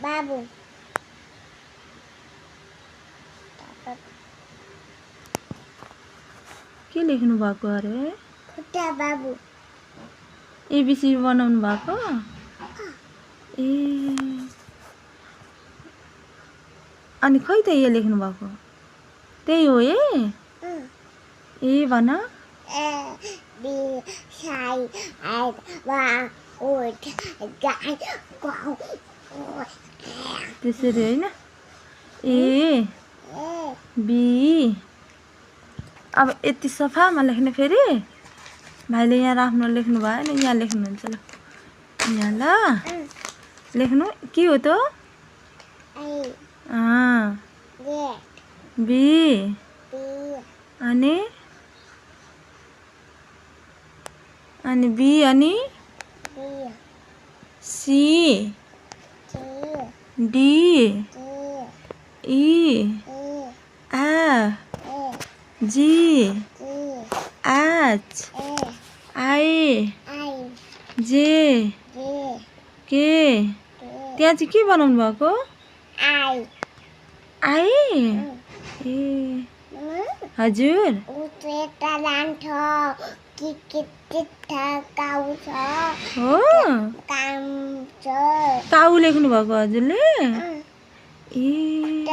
बाबु के लेख्नु भएको अरे खुट्टा बाबु एबीसी बनाउनु भएको ए अनि खै त ए लेख्नु भएको त्यही हो ए भन A B C L Y O G त्यसरी होइन ए बी अब यति सफामा लेख्ने फेरि भाइले यहाँ राम्रो लेख्नु भयो नि यहाँ लेख्नुहुन्छ ल यहाँ ल लेख्नु के हो त बी अनि बी अनि C D E F G H I J K त्यहाँ चाहिँ के बनाउनु भएको आई ए हजुर हो काउ लेख्नु भएको हजुरले ए